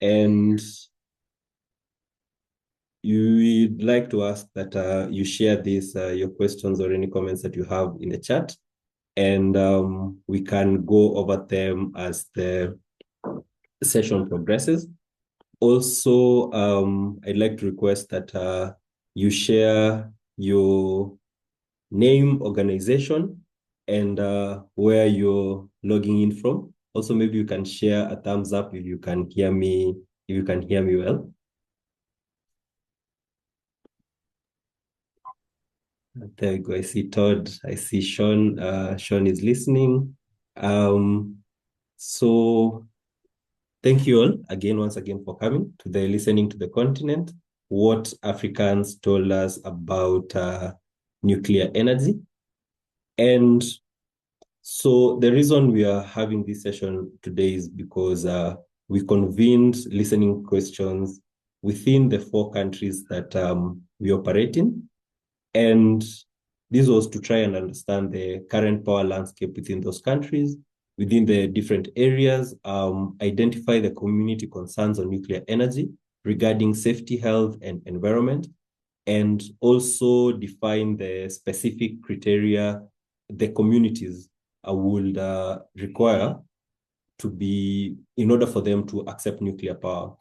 And we'd like to ask that you share this, your questions or any comments that you have in the chat, and we can go over them as the session progresses. Also, I'd like to request that you share your name, organization, and where you're logging in from. Also, maybe you can share a thumbs up if you can hear me, well. There we go. I see Todd. I see Sean. Sean is listening. So thank you all once again for coming to the Listening to the Continent. What Africans told us about nuclear energy. And so the reason we are having this session today is because we convened listening questions within the 4 countries that we operate in. And this was to try and understand the current power landscape within those countries, within the different areas, identify the community concerns on nuclear energy regarding safety, health, and environment, and also define the specific criteria the communities would require to be in order for them to accept nuclear power.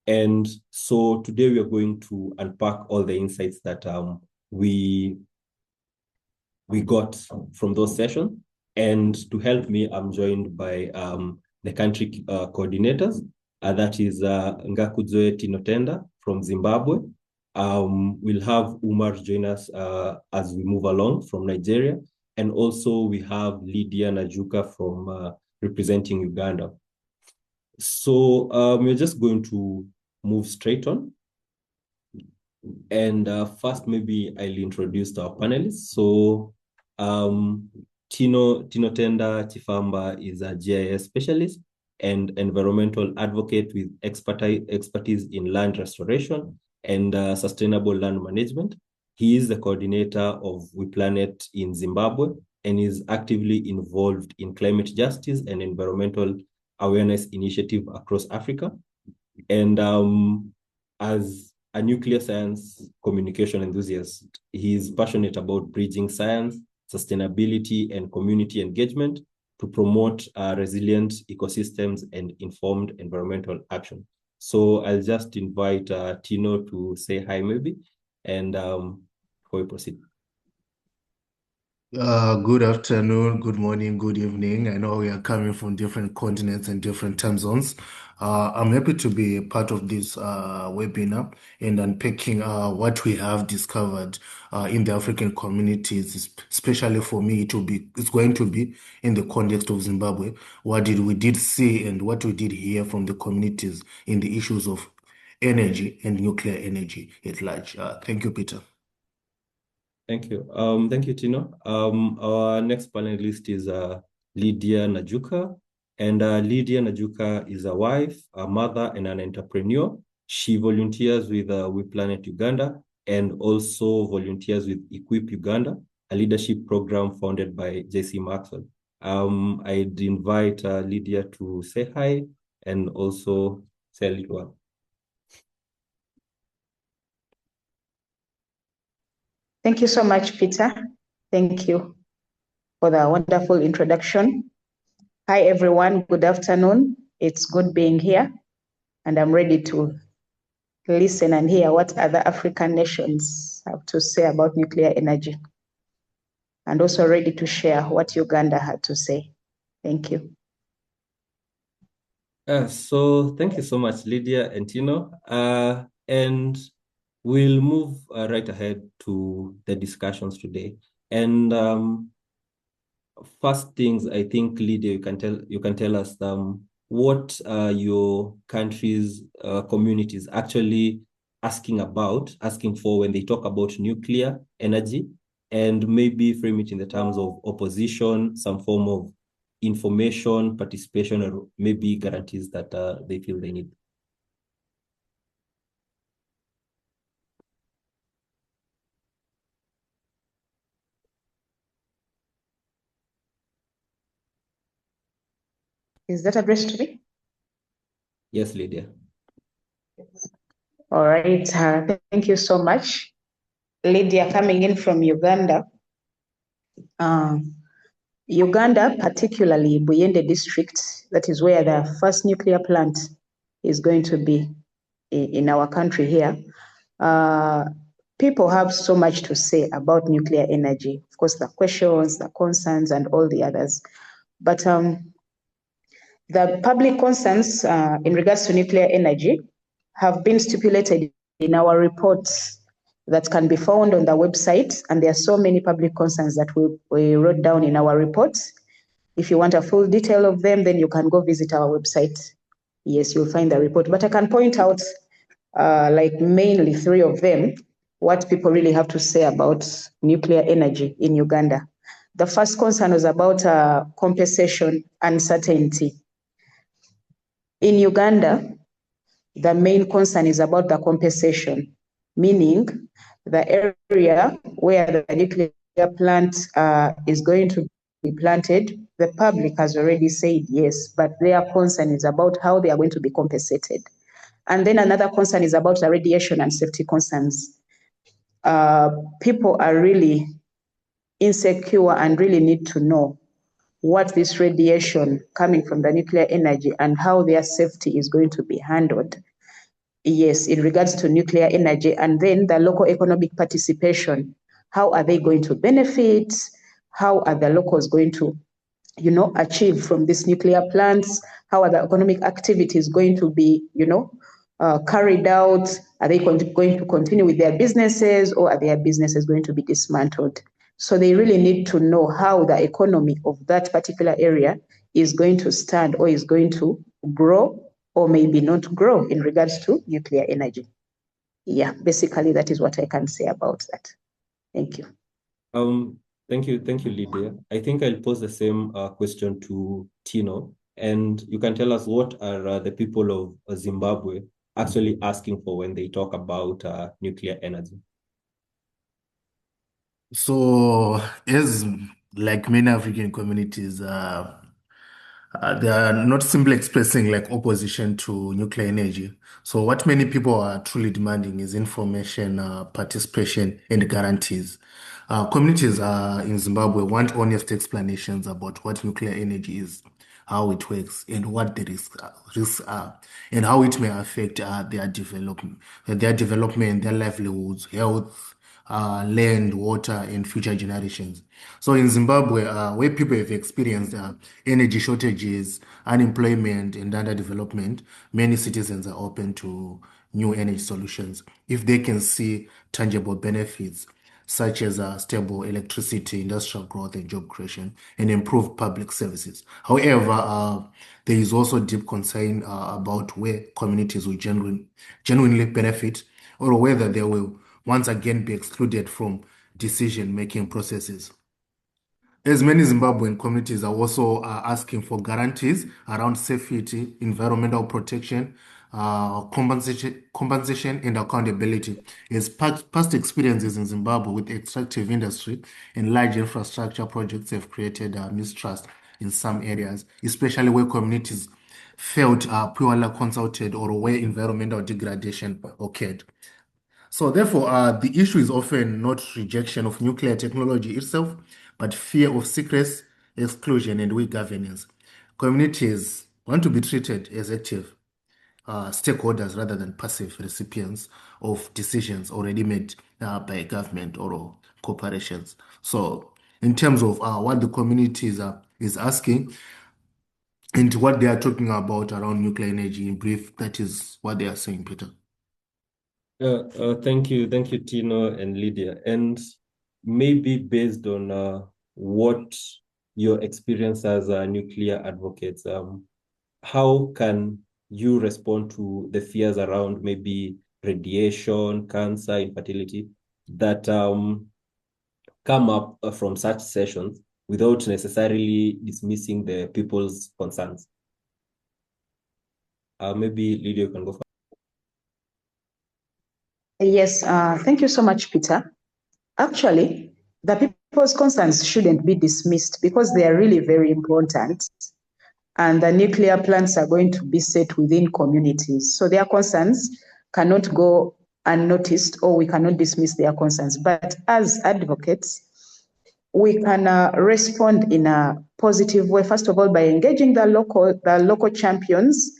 And so today we are going to unpack all the insights that we got from those sessions. And to help me, I'm joined by the country coordinators. That is Ngakuzoe Tinotenda from Zimbabwe. We'll have Umar join us as we move along from Nigeria. And also we have Lydia Najuka from representing Uganda. So we're just going to move straight on. And first, maybe I'll introduce our panelists. So Tinotenda Chifamba is a GIS specialist and environmental advocate with expertise in land restoration and sustainable land management. He is the coordinator of WePlanet in Zimbabwe and is actively involved in climate justice and environmental awareness initiative across Africa. And as a nuclear science communication enthusiast, he is passionate about bridging science, sustainability, and community engagement to promote resilient ecosystems and informed environmental action. So I'll just invite Tino to say hi maybe, and before we proceed. Good afternoon, good morning, good evening. I know we are coming from different continents and different time zones. I'm happy to be a part of this webinar and unpacking what we have discovered in the African communities, especially for me. It's going to be in the context of Zimbabwe. What we did see and what we did hear from the communities in the issues of energy and nuclear energy at large. Thank you, Peter. Thank you. Thank you, Tino. Our next panelist is Lydia Najuka. And Lydia Najuka is a wife, a mother, and an entrepreneur. She volunteers with WePlanet Uganda and also volunteers with Equip Uganda, a leadership program founded by JC Maxwell. I'd invite Lydia to say hi and also say a little word. Thank you so much, Peter. Thank you for the wonderful introduction. Hi, everyone. Good afternoon. It's good being here, and I'm ready to listen and hear what other African nations have to say about nuclear energy, and also ready to share what Uganda had to say. Thank you. So thank you so much, Lydia and Tino. And we'll move right ahead to the discussions today. And first things, I think, Lydia, you can tell us what your country's communities actually asking for when they talk about nuclear energy, and maybe frame it in the terms of opposition, some form of information, participation, or maybe guarantees that they feel they need. Is that addressed to me? Yes, Lydia. All right. Thank you so much. Lydia, coming in from Uganda. Uganda, particularly Buyende district, that is where the first nuclear plant is going to be in our country here. People have so much to say about nuclear energy. Of course, the questions, the concerns, and all the others. But the public concerns in regards to nuclear energy have been stipulated in our reports that can be found on the website. And there are so many public concerns that we wrote down in our reports. If you want a full detail of them, then you can go visit our website. Yes, you'll find the report. But I can point out like mainly 3 of them, what people really have to say about nuclear energy in Uganda. The first concern was about compensation uncertainty. In Uganda, the main concern is about the compensation, meaning the area where the nuclear plant is going to be planted, the public has already said yes, but their concern is about how they are going to be compensated. And then another concern is about the radiation and safety concerns. People are really insecure and really need to know what this radiation coming from the nuclear energy and how their safety is going to be handled. Yes, in regards to nuclear energy, and then the local economic participation. How are they going to benefit? How are the locals going to, achieve from these nuclear plants? How are the economic activities going to be, carried out? Are they going to continue with their businesses, or are their businesses going to be dismantled? So they really need to know how the economy of that particular area is going to stand or is going to grow or maybe not grow in regards to nuclear energy. Yeah, basically that is what I can say about that. Thank you. Thank you, Lydia. I think I'll pose the same question to Tino, and you can tell us what are the people of Zimbabwe actually asking for when they talk about nuclear energy. So, as like many African communities, they are not simply expressing like opposition to nuclear energy. So, what many people are truly demanding is information, participation, and guarantees. Communities in Zimbabwe want honest explanations about what nuclear energy is, how it works, and what the risks are, and how it may affect their development, their livelihoods, health, land, water, and future generations. So in Zimbabwe, where people have experienced energy shortages, unemployment, and underdevelopment, many citizens are open to new energy solutions if they can see tangible benefits such as stable electricity, industrial growth, and job creation, and improved public services. However, there is also deep concern about where communities will genuinely benefit, or whether they will once again be excluded from decision-making processes. As many Zimbabwean communities are also asking for guarantees around safety, environmental protection, compensation, and accountability. As past experiences in Zimbabwe with extractive industry and large infrastructure projects have created mistrust in some areas, especially where communities felt poorly consulted or where environmental degradation occurred. So therefore, the issue is often not rejection of nuclear technology itself, but fear of secrecy, exclusion, and weak governance. Communities want to be treated as active stakeholders rather than passive recipients of decisions already made by government or corporations. So in terms of what the communities is asking and what they are talking about around nuclear energy in brief, that is what they are saying, Peter. Thank you, Tino and Lydia. And maybe based on what your experience as nuclear advocates, how can you respond to the fears around maybe radiation, cancer, infertility that come up from such sessions without necessarily dismissing the people's concerns? Maybe Lydia can go first. Yes, thank you so much, Peter. Actually, the people's concerns shouldn't be dismissed because they are really very important. And the nuclear plants are going to be set within communities. So their concerns cannot go unnoticed, or we cannot dismiss their concerns. But as advocates, we can respond in a positive way, first of all, by engaging the local champions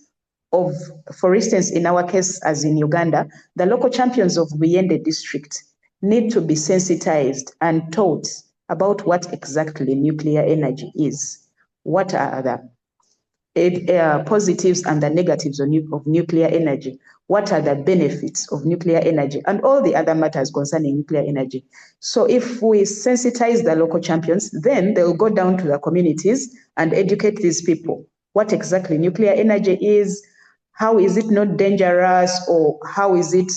of, for instance, in our case, as in Uganda, the local champions of Buyende district need to be sensitized and taught about what exactly nuclear energy is. What are the positives and the negatives of nuclear energy? What are the benefits of nuclear energy? And all the other matters concerning nuclear energy. So if we sensitize the local champions, then they'll go down to the communities and educate these people what exactly nuclear energy is, how is it not dangerous, or how is it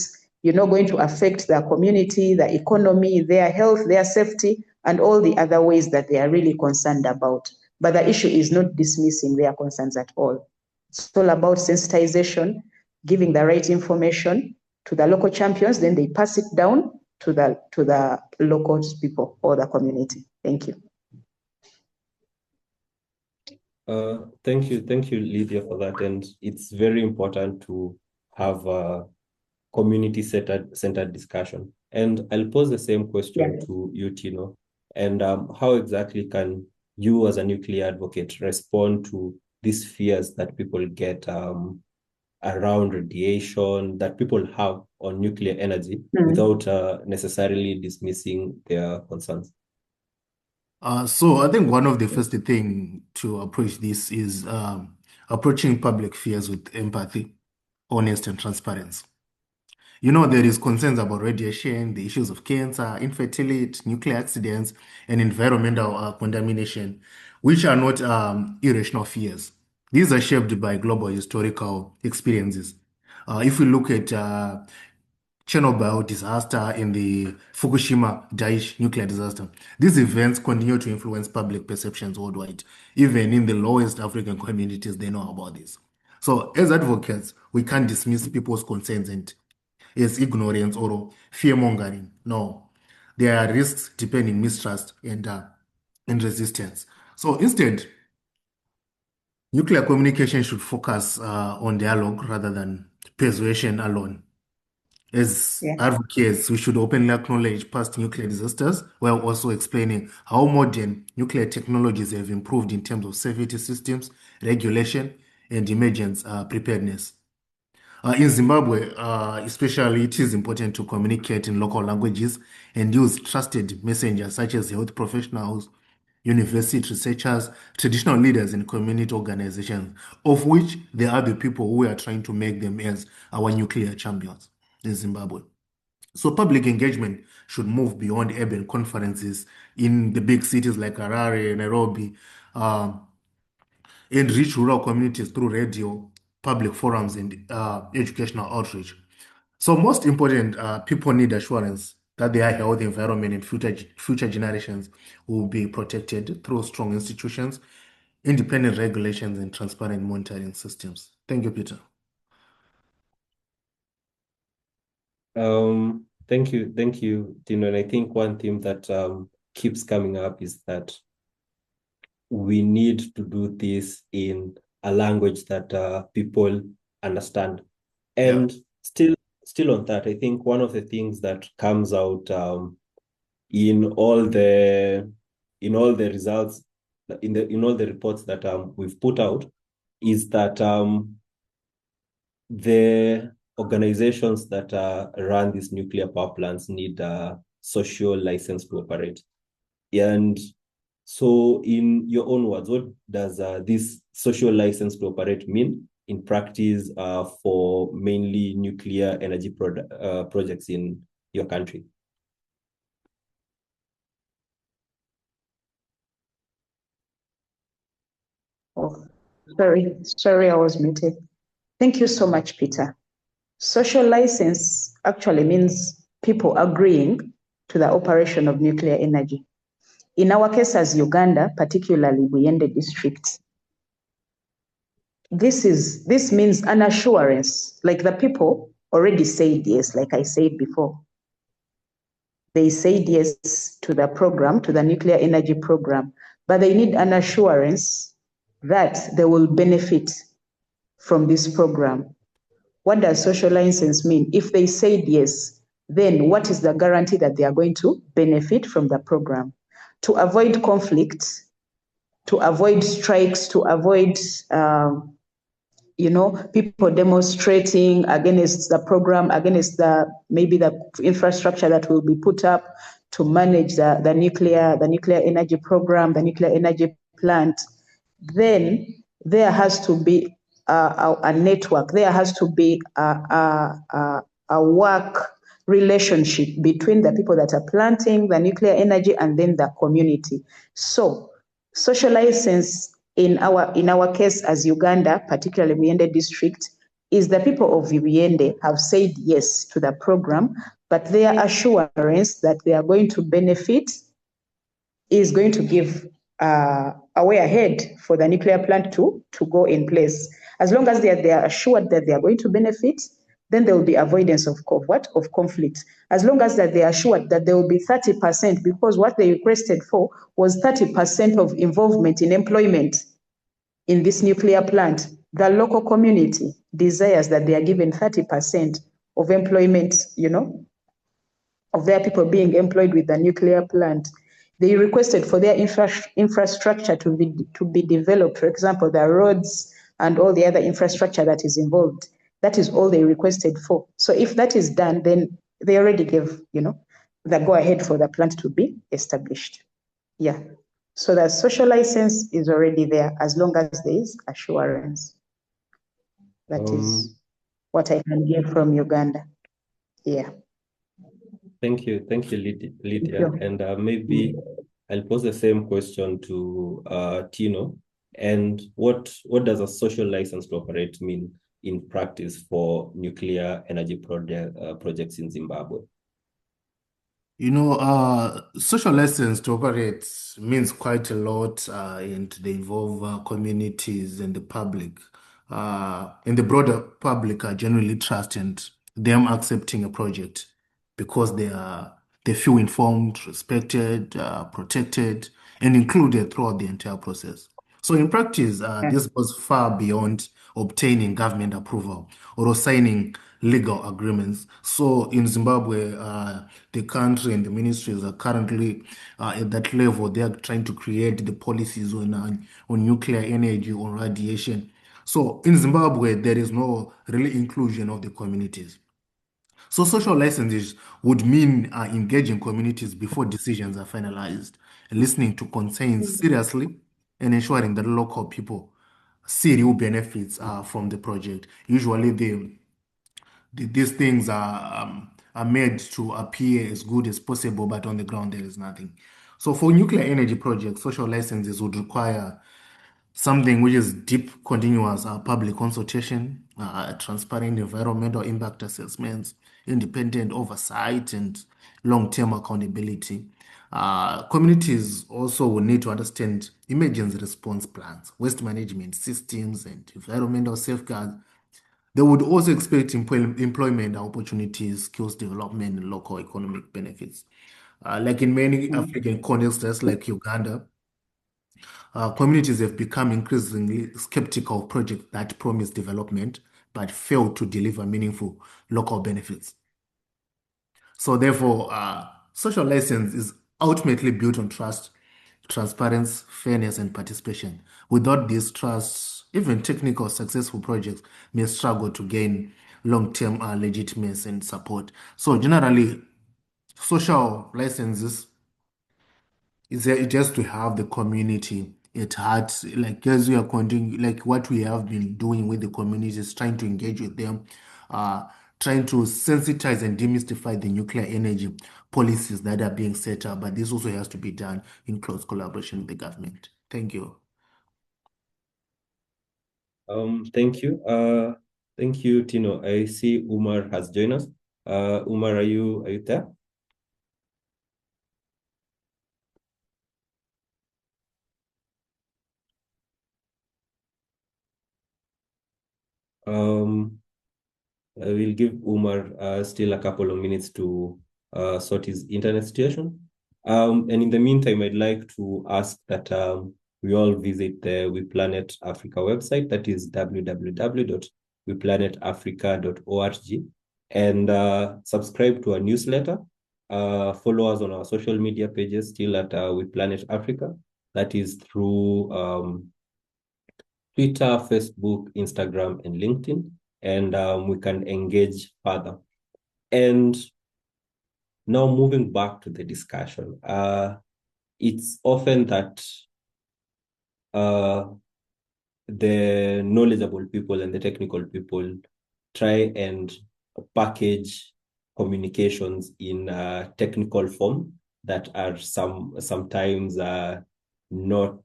going to affect the community, the economy, their health, their safety, and all the other ways that they are really concerned about. But the issue is not dismissing their concerns at all. It's all about sensitization, giving the right information to the local champions, then they pass it down to the local people or the community. Thank you. Thank you, Lydia, for that. And it's very important to have a community-centered discussion. And I'll pose the same question to you, Tino. And how exactly can you, as a nuclear advocate, respond to these fears that people get around radiation, that people have on nuclear energy, without necessarily dismissing their concerns? So I think one of the first thing to approach this is approaching public fears with empathy, honest and transparency. There is concerns about radiation, the issues of cancer, infertility, nuclear accidents, and environmental contamination, which are not irrational fears. These are shaped by global historical experiences. If we look at Chernobyl disaster and the Fukushima Daiichi nuclear disaster, these events continue to influence public perceptions worldwide. Even in the lowest African communities, they know about this. So as advocates, we can't dismiss people's concerns and as ignorance or fear-mongering. No, there are risks depending mistrust and resistance. So instead, nuclear communication should focus on dialogue rather than persuasion alone. As advocates, we should openly acknowledge past nuclear disasters while also explaining how modern nuclear technologies have improved in terms of safety systems, regulation, and emergency preparedness. In Zimbabwe, especially, it is important to communicate in local languages and use trusted messengers such as health professionals, university researchers, traditional leaders, and community organizations, of which there are the people who are trying to make them as our nuclear champions in Zimbabwe. So public engagement should move beyond urban conferences in the big cities like Harare, Nairobi, and reach rural communities through radio, public forums, and educational outreach. So most important, people need assurance that their health, environment, and future generations will be protected through strong institutions, independent regulations, and transparent monitoring systems. Thank you, Peter. Thank you, Tino. And I think one theme that keeps coming up is that we need to do this in a language that people understand. And still on that, I think one of the things that comes out in all the results, in all the reports that we've put out, is that the organizations that run these nuclear power plants need a social license to operate. And so in your own words, what does this social license to operate mean in practice for mainly nuclear energy projects in your country? Oh, sorry, I was muted. Thank you so much, Peter. Social license actually means people agreeing to the operation of nuclear energy. In our case as Uganda, particularly Buyende district, this means an assurance, like the people already said yes, like I said before. They said yes to the program, to the nuclear energy program, but they need an assurance that they will benefit from this program. what does social license mean? If they said yes, then what is the guarantee that they are going to benefit from the program? To avoid conflicts, to avoid strikes, to avoid people demonstrating against the program, against maybe the infrastructure that will be put up to manage the nuclear energy program, the nuclear energy plant, then there has to be a network. There has to be a work relationship between the people that are planting the nuclear energy and then the community. So social license in our case as Uganda, particularly Muyende district, is the people of Muyende have said yes to the program, but their assurance that they are going to benefit is going to give a way ahead for the nuclear plant to go in place. As long as they are assured that they are going to benefit, then there will be avoidance of conflict. As long as that they are assured that there will be 30%, because what they requested for was 30% of involvement in employment in this nuclear plant. The local community desires that they are given 30% of employment, of their people being employed with the nuclear plant. They requested for their infrastructure to be developed, for example, the roads and all the other infrastructure that is involved. That is all they requested for. So if that is done, then they already gave, the go-ahead for the plant to be established. Yeah. So the social license is already there as long as there is assurance. That is what I can get from Uganda. Yeah. Thank you, Lydia. And maybe I'll pose the same question to Tino. And what does a social license to operate mean in practice for nuclear energy projects in Zimbabwe? Social license to operate means quite a lot, and they involve communities and the public. And the broader public are generally trusting them accepting a project because they feel informed, respected, protected, and included throughout the entire process. So in practice, this goes far beyond obtaining government approval or signing legal agreements. So in Zimbabwe, the country and the ministries are currently at that level. They are trying to create the policies on nuclear energy, on radiation. So in Zimbabwe, there is no really inclusion of the communities. So social licenses would mean engaging communities before decisions are finalized, listening to concerns seriously, and ensuring that local people see real benefits from the project. Usually, these things are made to appear as good as possible, but on the ground there is nothing. So for nuclear energy projects, social licenses would require something which is deep, continuous public consultation, transparent environmental impact assessments, independent oversight, and long-term accountability. Communities also will need to understand emergency response plans, waste management systems, and environmental safeguards. They would also expect employment opportunities, skills development, and local economic benefits. Like in many African contexts, like Uganda, communities have become increasingly skeptical of projects that promise development but fail to deliver meaningful local benefits. So therefore, social license is ultimately built on trust, transparency, fairness, and participation. Without this trust, even technical successful projects may struggle to gain long-term legitimacy and support. So generally, social licenses is just to have the community at heart, like as we are continuing, like what we have been doing with the communities, trying to engage with them, uh, trying to sensitize and demystify the nuclear energy policies that are being set up. But this also has to be done in close collaboration with the government. Thank you. Thank you. Thank you, Tino. I see Umar has joined us. Umar, are you there? I will give Umar still a couple of minutes to sort his internet situation. And in the meantime, I'd like to ask that we all visit the WePlanet Africa website. That is www.weplanet WePlanetAfrica.org, and subscribe to our newsletter. Follow us on our social media pages still at WePlanet Africa. That is through Twitter, Facebook, Instagram, and LinkedIn, and we can engage further. And now moving back to the discussion, it's often that the knowledgeable people and the technical people try and package communications in a technical form that are sometimes not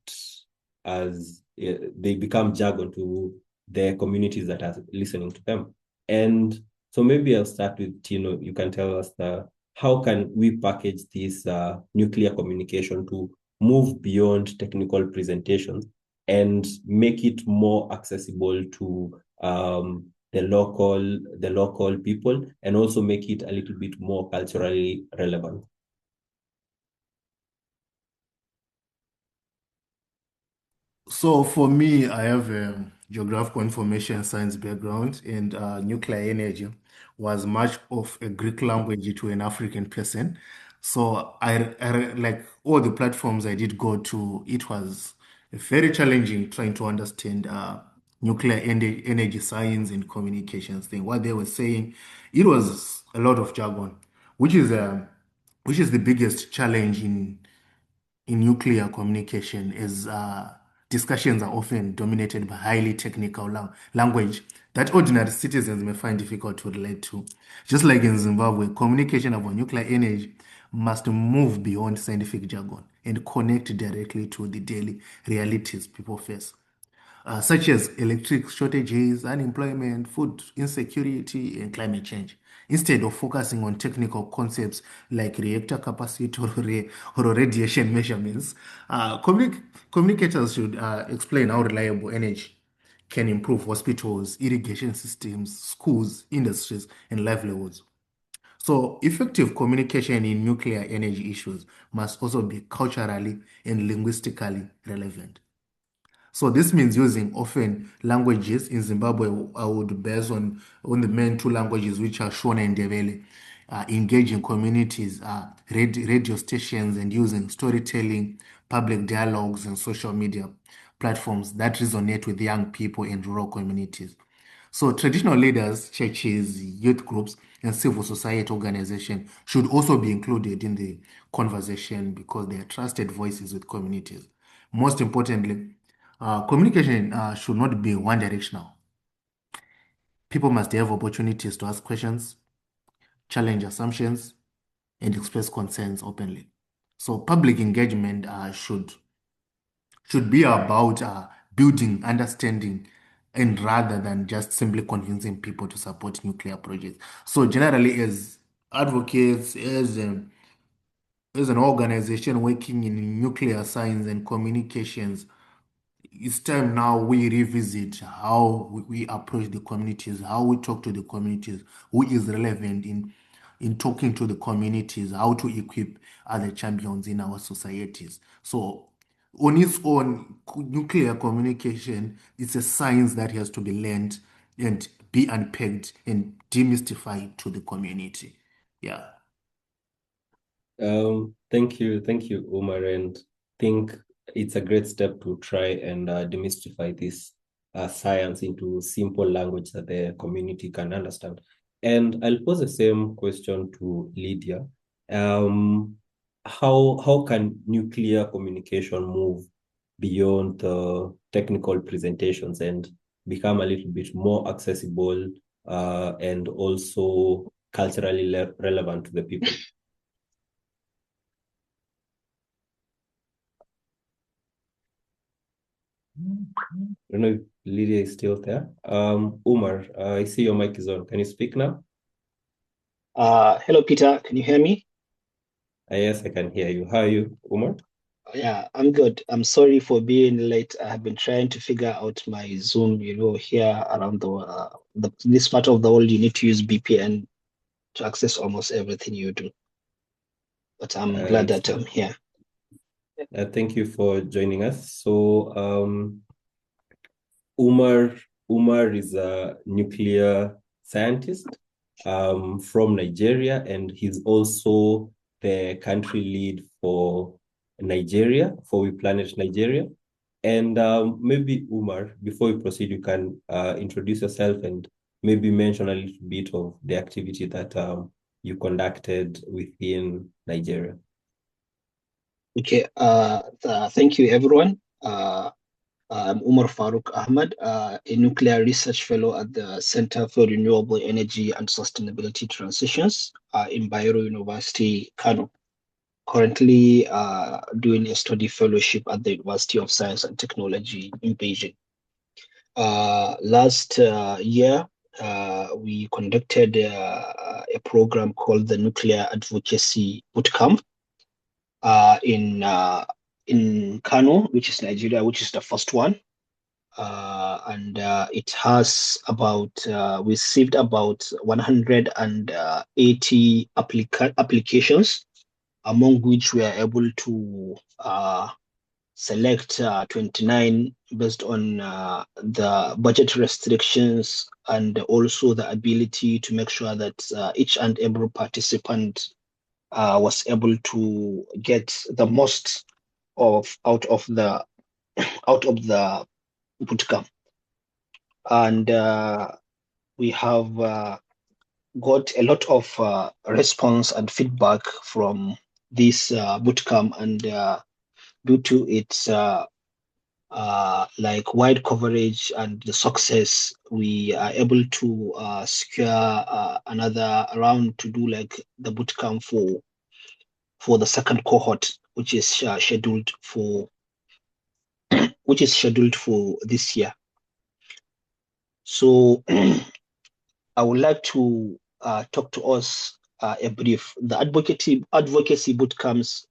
as they become jargon to the communities that are listening to them. And so maybe I'll start with Tino. You can tell us how can we package this nuclear communication to move beyond technical presentations and make it more accessible to the local people, and also make it a little bit more culturally relevant. So for me, I have a geographical information science background, and nuclear energy was much of a Greek language to an African person. So like all the platforms I did go to, it was very challenging trying to understand nuclear energy science and communications thing. What they were saying, it was a lot of jargon, which is the biggest challenge in nuclear communication is discussions are often dominated by highly technical language that ordinary citizens may find difficult to relate to. Just like in Zimbabwe, communication about nuclear energy must move beyond scientific jargon and connect directly to the daily realities people face, such as electric shortages, unemployment, food insecurity, and climate change. Instead of focusing on technical concepts like reactor capacity or radiation measurements, communicators should explain how reliable energy can improve hospitals, irrigation systems, schools, industries, and livelihoods. So, effective communication in nuclear energy issues must also be culturally and linguistically relevant. So this means using often languages in Zimbabwe. I would base on the main two languages, which are Shona and Ndebele, engaging communities, radio stations, and using storytelling, public dialogues, and social media platforms that resonate with young people in rural communities. So traditional leaders, churches, youth groups, and civil society organizations should also be included in the conversation because they are trusted voices with communities. Most importantly, communication should not be one directional. People must have opportunities to ask questions, challenge assumptions, and express concerns openly. So public engagement should be about building understanding and rather than just simply convincing people to support nuclear projects. So generally, as advocates, as an organization working in nuclear science and communications, it's time now we revisit how we approach the communities, how we talk to the communities, who is relevant in talking to the communities, how to equip other champions in our societies. So on its own, nuclear communication is a science that has to be learned and be unpacked and demystified to the community. Yeah. Thank you, Umar, and think it's a great step to try and demystify this science into simple language that the community can understand. And I'll pose the same question to Lydia. How can nuclear communication move beyond the technical presentations and become a little bit more accessible and also culturally relevant to the people? I don't know if Lydia is still there. Umar, I see your mic is on. Can you speak now? Hello, Peter. Can you hear me? Yes, I can hear you. How are you, Umar? Yeah, I'm good. I'm sorry for being late. I have been trying to figure out my Zoom. Here around this part of the world, you need to use VPN to access almost everything you do. But I'm glad that I'm here. Thank you for joining us. So, Umar Umar is a nuclear scientist from Nigeria, and he's also the country lead for Nigeria, for WePlanet Nigeria. And maybe Umar, before we proceed, you can introduce yourself and maybe mention a little bit of the activity that you conducted within Nigeria. Okay, thank you, everyone. I'm Umar Farouk Ahmad, a nuclear research fellow at the Center for Renewable Energy and Sustainability Transitions in Bayero University, Kano. Currently doing a study fellowship at the University of Science and Technology in Beijing. Last year, we conducted a program called the Nuclear Advocacy Bootcamp in Kano, which is Nigeria, which is the first one. And it has we received about 180 applications, among which we are able to select 29 based on the budget restrictions and also the ability to make sure that each and every participant was able to get the most out of the bootcamp. And we have got a lot of response and feedback from this bootcamp, and due to its like wide coverage and the success, we are able to secure another round to do like the bootcamp for the second cohort, which is scheduled for this year. So I would like to talk to us a brief. The advocacy bootcamps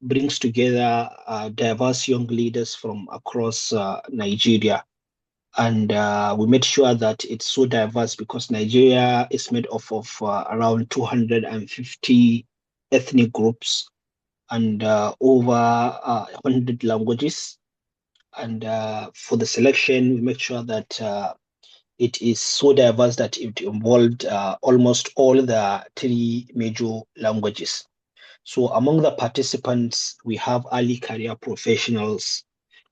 brings together diverse young leaders from across Nigeria. And we made sure that it's so diverse because Nigeria is made up of around 250 ethnic groups and over 100 languages. And for the selection, we make sure that it is so diverse that it involved almost all the 3 major languages. So among the participants, we have early career professionals,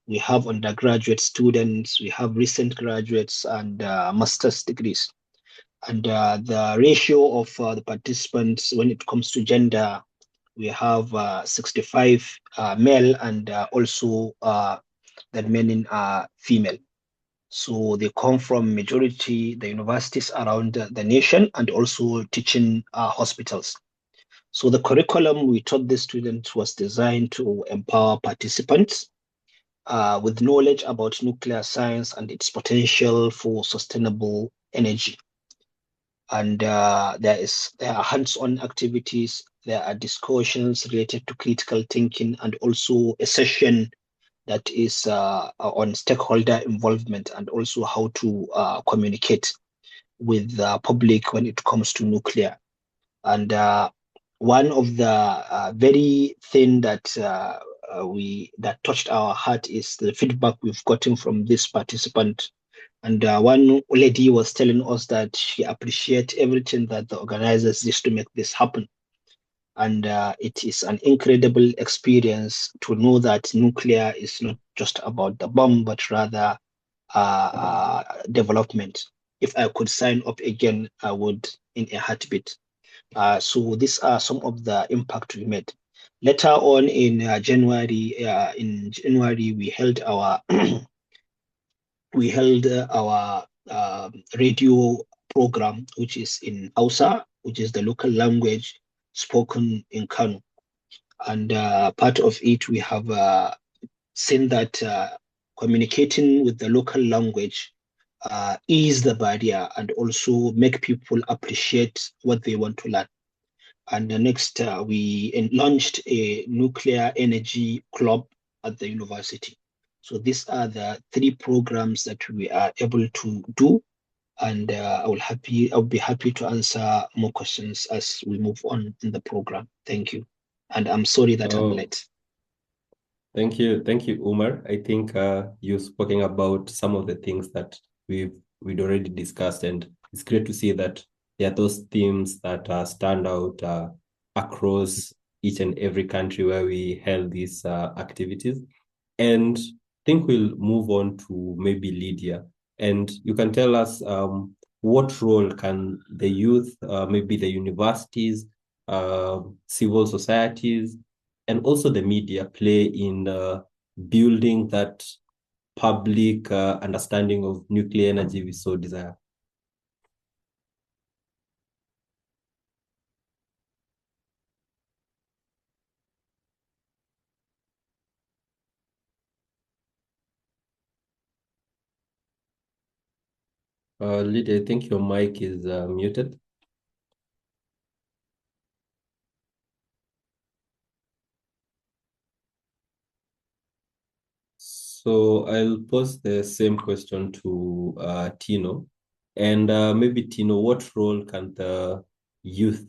we have undergraduate students, we have recent graduates and master's degrees. And the ratio of the participants when it comes to gender, we have 65 male and also the remaining female. So they come from majority the universities around the nation and also teaching hospitals. So the curriculum we taught the students was designed to empower participants with knowledge about nuclear science and its potential for sustainable energy. And there are hands-on activities, there are discussions related to critical thinking, and also a session that is on stakeholder involvement and also how to communicate with the public when it comes to nuclear. And one of the very thing that that touched our heart is the feedback we've gotten from this participant. And one lady was telling us that she appreciates everything that the organizers did to make this happen. And it is an incredible experience to know that nuclear is not just about the bomb, but rather development. If I could sign up again, I would in a heartbeat. So these are some of the impact we made. Later on in January, we held our radio program, which is in Hausa, which is the local language spoken in Kano. And part of it, we have seen that communicating with the local language ease the barrier and also make people appreciate what they want to learn. And the next, we launched a nuclear energy club at the university. So these are the 3 programs that we are able to do. And I'll be happy to answer more questions as we move on in the program. Thank you. And I'm sorry that I'm late. Thank you, Umar. I think you've spoken about some of the things that we'd already discussed, and it's great to see that there are those themes that stand out across each and every country where we held these activities. And I think we'll move on to maybe Lydia, and you can tell us what role can the youth, maybe the universities, civil societies, and also the media play in building that public understanding of nuclear energy we so desire? Lydia, I think your mic is muted. So I'll pose the same question to Tino. And maybe Tino, what role can the youth,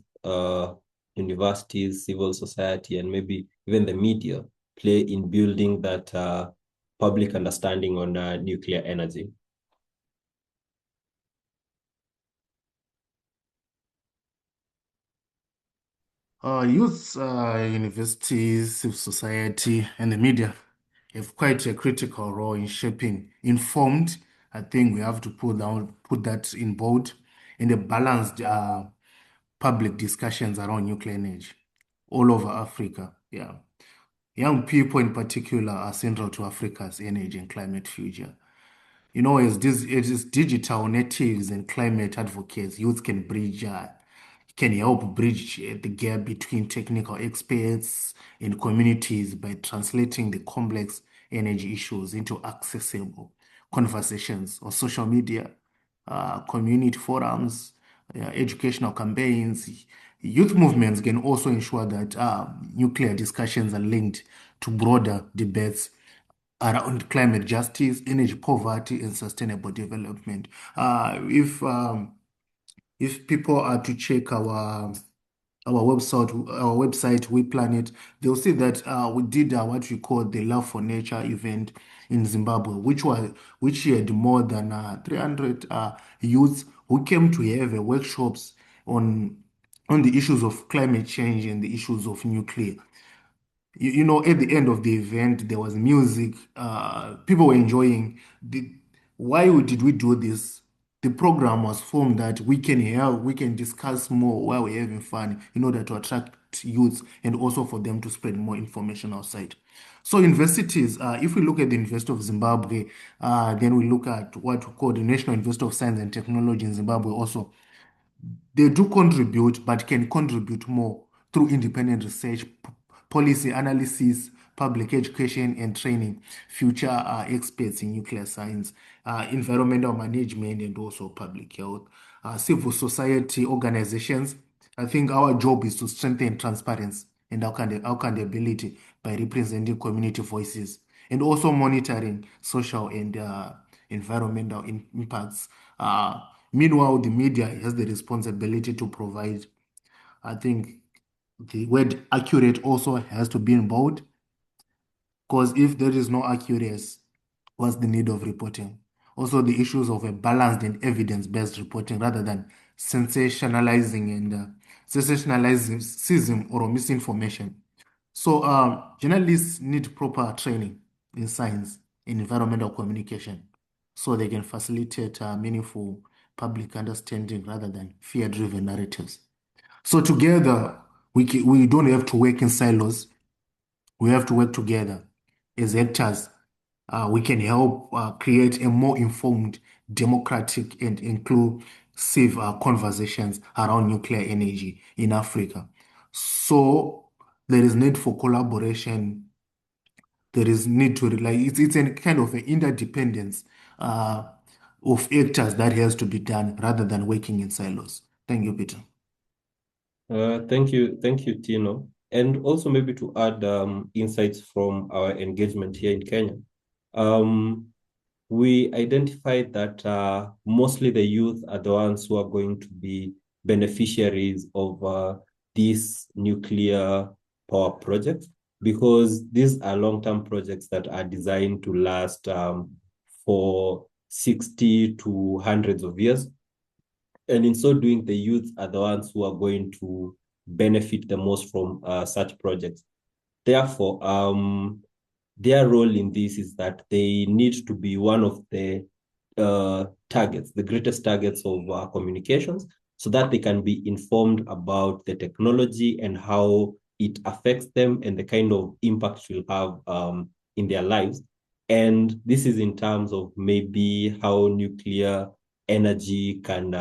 universities, civil society, and maybe even the media play in building that public understanding on nuclear energy? Youth, universities, civil society, and the media have quite a critical role in shaping informed. I think we have to put that in bold, in the balanced public discussions around nuclear energy all over Africa. Yeah. Young people in particular are central to Africa's energy and climate future. As digital natives and climate advocates, youth can help bridge the gap between technical experts and communities by translating the complex energy issues into accessible conversations on social media, community forums, educational campaigns. Youth movements can also ensure that nuclear discussions are linked to broader debates around climate justice, energy poverty, and sustainable development. If people are to check our website, WePlanet, they'll see that we did what we call the Love for Nature event in Zimbabwe, which had more than 300 youths who came to have workshops on the issues of climate change and the issues of nuclear. At the end of the event, there was music. People were enjoying. Why did we do this? The program was formed that we can discuss more while we're having fun in order to attract youth and also for them to spread more information outside. So universities, if we look at the University of Zimbabwe, then we look at what we call the National University of Science and Technology in Zimbabwe also. They do contribute, but can contribute more through independent research, policy analysis, public education and training, future experts in nuclear science, environmental management, and also public health. Civil society organizations, I think our job is to strengthen transparency and accountability by representing community voices and also monitoring social and environmental impacts. Meanwhile, the media has the responsibility to provide. I think the word accurate also has to be in bold, because if there is no accuracy, what's the need of reporting? Also, the issues of a balanced and evidence-based reporting rather than sensationalizing and sensationalism or misinformation. So, journalists need proper training in science and environmental communication so they can facilitate meaningful public understanding rather than fear-driven narratives. So, together, we don't have to work in silos. We have to work together as actors. We can help create a more informed, democratic, and inclusive conversations around nuclear energy in Africa. So there is need for collaboration. There is need to rely. It's a kind of an interdependence of actors that has to be done rather than working in silos. Thank you, Peter. Thank you, Tino. And also maybe to add insights from our engagement here in Kenya. We identified that mostly the youth are the ones who are going to be beneficiaries of these nuclear power projects, because these are long-term projects that are designed to last for 60 to hundreds of years. And in so doing, the youth are the ones who are going to benefit the most from such projects. Therefore, their role in this is that they need to be one of the targets, the greatest targets of communications, so that they can be informed about the technology and how it affects them and the kind of impact it will have in their lives. And this is in terms of maybe how nuclear energy can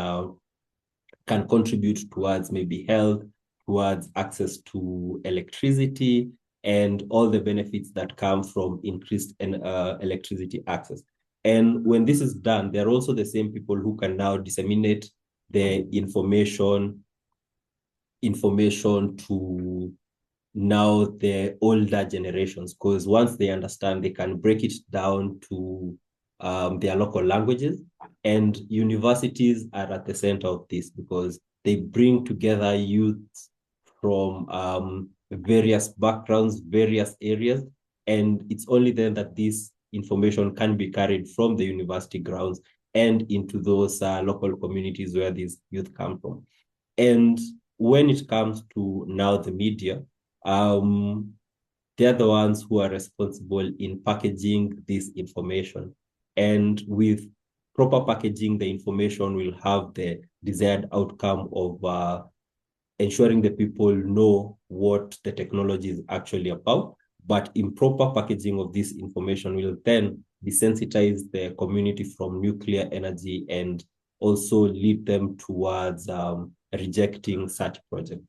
contribute towards maybe health, towards access to electricity, and all the benefits that come from increased electricity access. And when this is done, they're also the same people who can now disseminate the information to now the older generations, because once they understand, they can break it down to their local languages. And universities are at the center of this because they bring together youth from various backgrounds, various areas, and it's only then that this information can be carried from the university grounds and into those local communities where these youth come from. And when it comes to now the media, they're the ones who are responsible in packaging this information. And with proper packaging, the information will have the desired outcome of ensuring the people know what the technology is actually about. But improper packaging of this information will then desensitize the community from nuclear energy and also lead them towards rejecting such projects.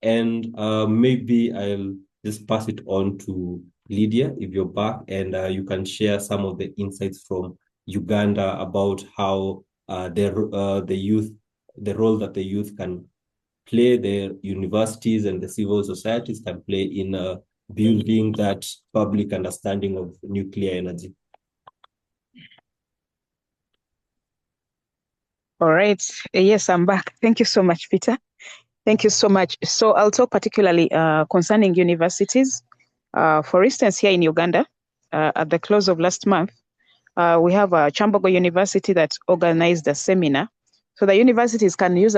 And maybe I'll just pass it on to Lydia, if you're back, and you can share some of the insights from Uganda about how the role that the youth can play, the universities and the civil societies can play in building that public understanding of nuclear energy. All right. Yes, I'm back. Thank you so much, Peter. Thank you so much. So I'll talk particularly concerning universities. For instance, here in Uganda, at the close of last month, we have a Chambogo University that organized a seminar. So the universities can use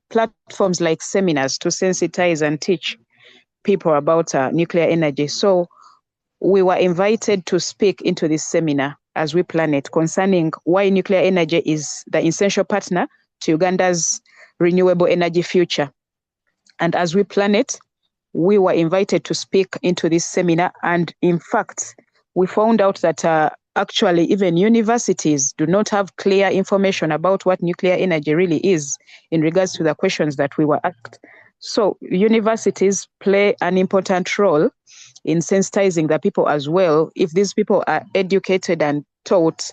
platforms like seminars to sensitize and teach people about nuclear energy. So we were invited to speak into this seminar as WePlanet concerning why nuclear energy is the essential partner to Uganda's renewable energy future. And as WePlanet, we were invited to speak into this seminar. And in fact, we found out that actually even universities do not have clear information about what nuclear energy really is in regards to the questions that we were asked. So universities play an important role in sensitizing the people as well. If these people are educated and taught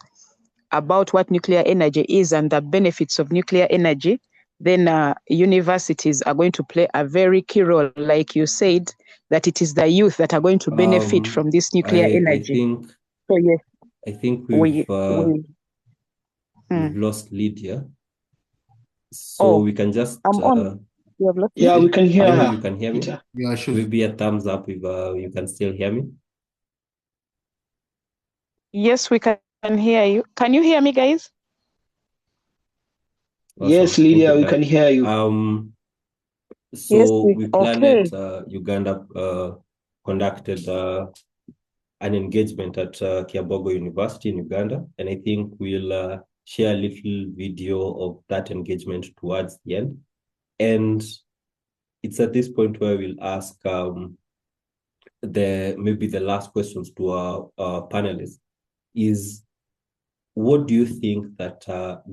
about what nuclear energy is and the benefits of nuclear energy, then universities are going to play a very key role. Like you said, that it is the youth that are going to benefit from this nuclear energy. So yes, I think we've lost Lydia. So we can just yeah, we can hear her. You can hear me? Yeah, sure. Maybe a thumbs up if you can still hear me. Yes, we can hear you. Can you hear me, guys? Awesome. Yes, Lydia, we can hear you. So yes, WePlanet Uganda conducted an engagement at Kiabogo University in Uganda, and I think we'll share a little video of that engagement towards the end. And it's at this point where we'll ask maybe the last questions to our panelists is, what do you think that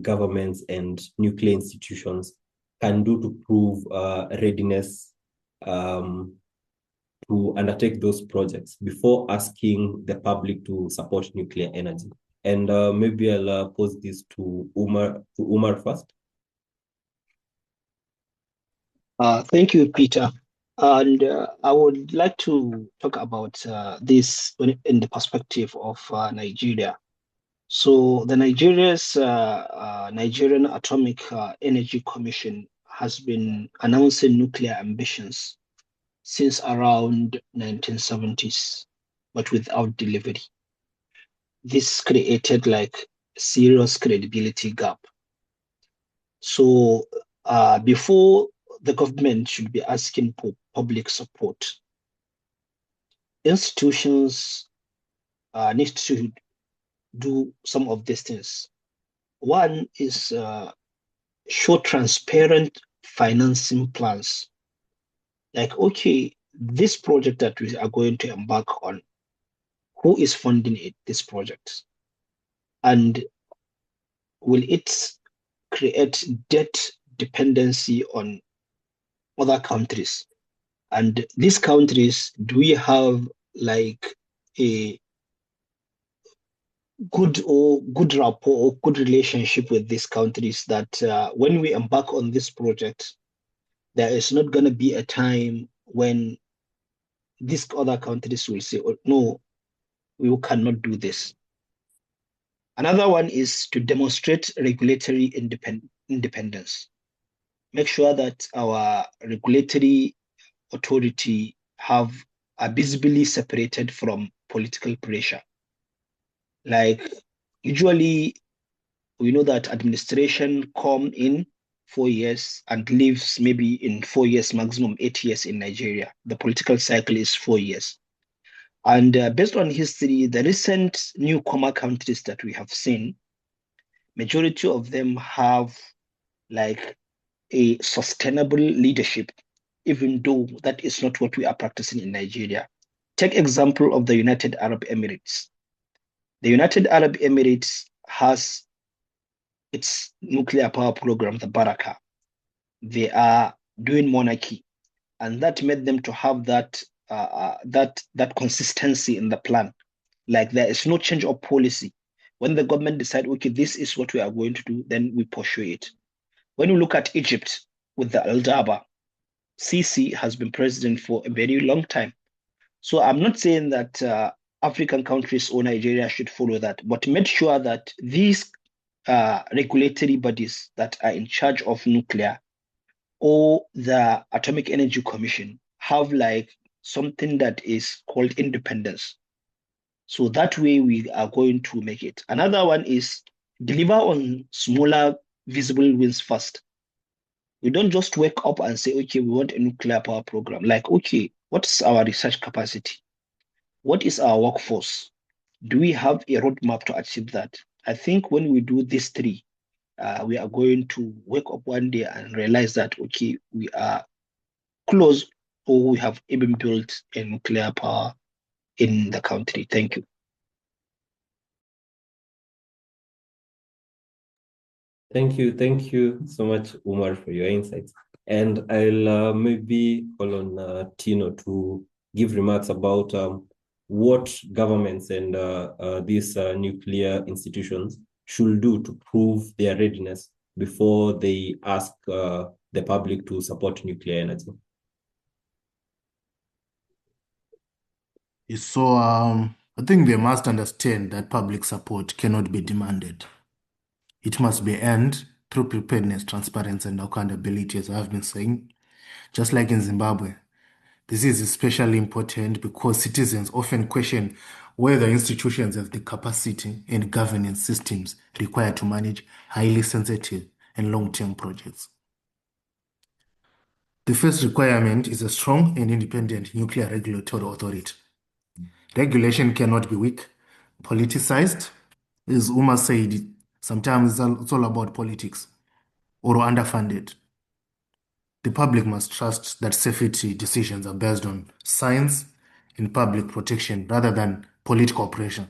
governments and nuclear institutions can do to prove readiness to undertake those projects before asking the public to support nuclear energy? And maybe I'll pose this to Umar first. Thank you, Peter. And I would like to talk about this in the perspective of Nigeria. So the Nigerian Atomic Energy Commission has been announcing nuclear ambitions since around 1970s, but without delivery. This created like serious credibility gap. So before the government should be asking for public support, institutions need to do some of these things. One is show transparent financing plans. Like, okay, this project that we are going to embark on, who is funding it, this project? And will it create debt dependency on other countries? And these countries, do we have like a good rapport or good relationship with these countries that when we embark on this project, there is not going to be a time when these other countries will say, oh, no, we cannot do this. Another one is to demonstrate regulatory independence. Make sure that our regulatory authority are visibly separated from political pressure. Like usually we know that administration come in 4 years and leaves maybe in 4 years, maximum 8 years in Nigeria. The political cycle is 4 years. And based on history, the recent newcomer countries that we have seen, majority of them have like a sustainable leadership, even though that is not what we are practicing in Nigeria. Take example of the United Arab Emirates. The United Arab Emirates has its nuclear power program, the Baraka. They are doing monarchy, and that made them to have that consistency in the plan. Like there is no change of policy. When the government decide, okay, this is what we are going to do, then we pursue it. When you look at Egypt with the Al-Daba, Sisi has been president for a very long time. So I'm not saying that African countries or Nigeria should follow that, but make sure that these regulatory bodies that are in charge of nuclear or the Atomic Energy Commission have like something that is called independence. So that way we are going to make it. Another one is deliver on smaller visible wins first. We don't just wake up and say, okay, we want a nuclear power program. Like, okay, what's our research capacity? What is our workforce? Do we have a roadmap to achieve that? I think when we do these three, we are going to wake up one day and realize that, okay, we are close or we have even built a nuclear power in the country. Thank you. Thank you so much, Umar, for your insights. And I'll maybe call on Tino to give remarks about what governments and these nuclear institutions should do to prove their readiness before they ask the public to support nuclear energy. So I think they must understand that public support cannot be demanded. It must be earned through preparedness, transparency, and accountability, as I've been saying. Just like in Zimbabwe, this is especially important because citizens often question whether institutions have the capacity and governance systems required to manage highly sensitive and long-term projects. The first requirement is a strong and independent nuclear regulatory authority. Regulation cannot be weak, politicized. As Umar said, sometimes it's all about politics or underfunded. The public must trust that safety decisions are based on science and public protection rather than political pressure.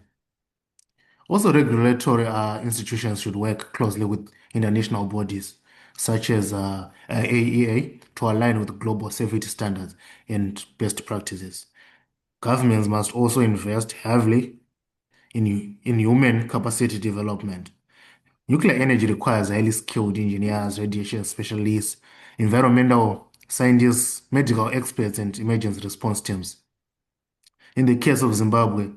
Also, regulatory institutions should work closely with international bodies such as AEA to align with global safety standards and best practices. Governments must also invest heavily in human capacity development. Nuclear energy requires highly skilled engineers, radiation specialists, environmental scientists, medical experts, and emergency response teams. In the case of Zimbabwe,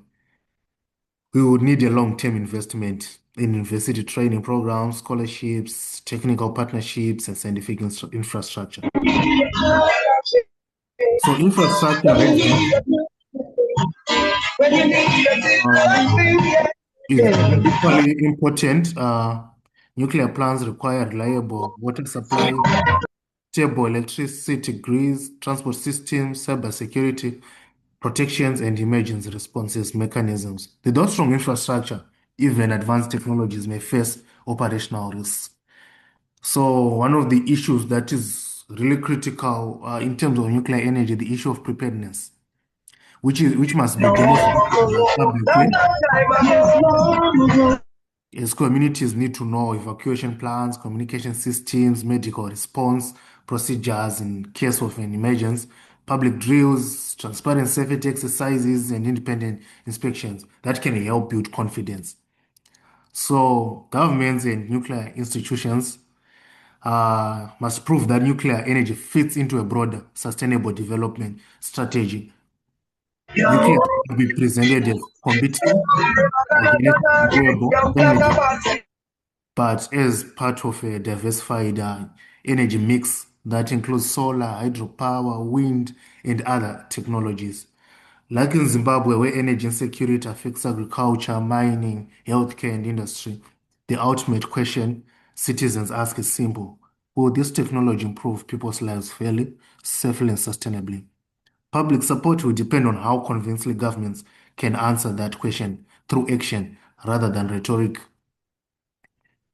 we would need a long-term investment in university training programs, scholarships, technical partnerships, and scientific infrastructure. So infrastructure readiness is equally important. Nuclear plants require reliable water supply, stable electricity grids, transport systems, cybersecurity, protections, and emergency responses mechanisms. Without strong infrastructure, even advanced technologies may face operational risks. So one of the issues that is really critical in terms of nuclear energy, the issue of preparedness, which must be demonstrated publicly, as communities need to know evacuation plans, communication systems, medical response procedures in case of an emergency, public drills, transparent safety exercises, and independent inspections that can help build confidence. So governments and nuclear institutions must prove that nuclear energy fits into a broader sustainable development strategy. Nuclear will be presented as competing against renewable energy, but as part of a diversified energy mix that includes solar, hydropower, wind, and other technologies. Like in Zimbabwe, where energy insecurity affects agriculture, mining, healthcare, and industry, the ultimate question citizens ask is simple. Will this technology improve people's lives fairly, safely, and sustainably? Public support will depend on how convincingly governments can answer that question through action rather than rhetoric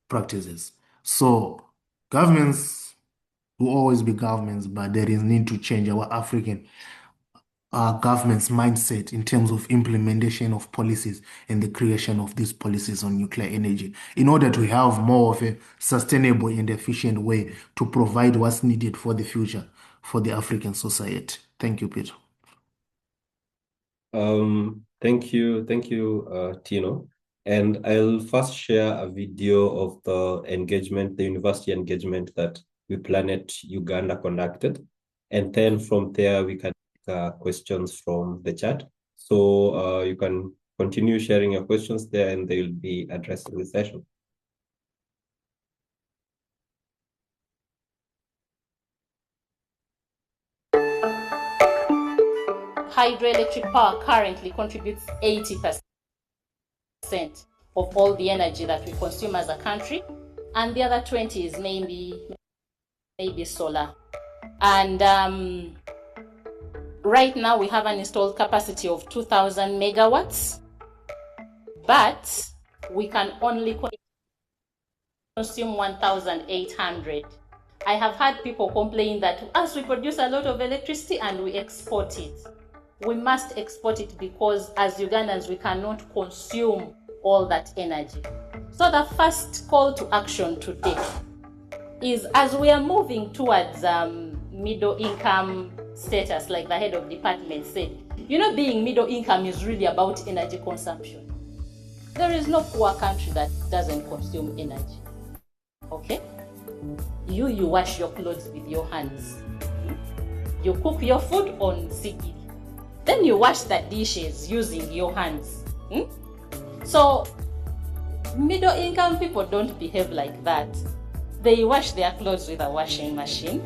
practices. So governments will always be governments, but there is need to change our African government's mindset in terms of implementation of policies and the creation of these policies on nuclear energy in order to have more of a sustainable and efficient way to provide what's needed for the future for the African society. Thank you, Peter. Thank you, Tino. And I'll first share a video of the engagement, the university engagement that WePlanet Uganda conducted. And then from there, we can take questions from the chat. So you can continue sharing your questions there and they will be addressed in the session. Hydroelectric power currently contributes 80% of all the energy that we consume as a country, and the other 20 is maybe solar. And right now we have an installed capacity of 2,000 megawatts, but we can only consume 1,800. I have had people complain that as we produce a lot of electricity and we export it. We must export it because as Ugandans, we cannot consume all that energy. So the first call to action today is, as we are moving towards middle income status, like the head of department said, being middle income is really about energy consumption. There is no poor country that doesn't consume energy. Okay? You wash your clothes with your hands. You cook your food on Sigiri. Then you wash the dishes using your hands. So middle income people don't behave like that. They wash their clothes with a washing machine.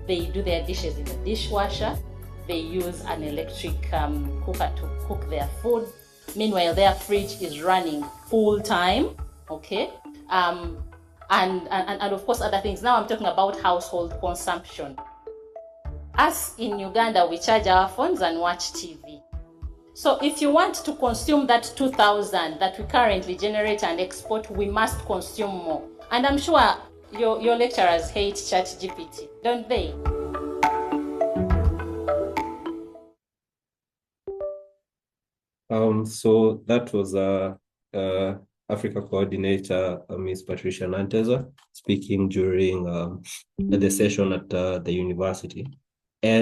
They do their dishes in the dishwasher. They use an electric cooker to cook their food. Meanwhile, their fridge is running full time. Okay. And of course other things. Now I'm talking about household consumption. Us in Uganda, we charge our phones and watch TV. So if you want to consume that 2,000 that we currently generate and export, we must consume more. And I'm sure your lecturers hate ChatGPT, don't they? So that was Africa coordinator, Ms. Patricia Nanteza, speaking during the session at the university.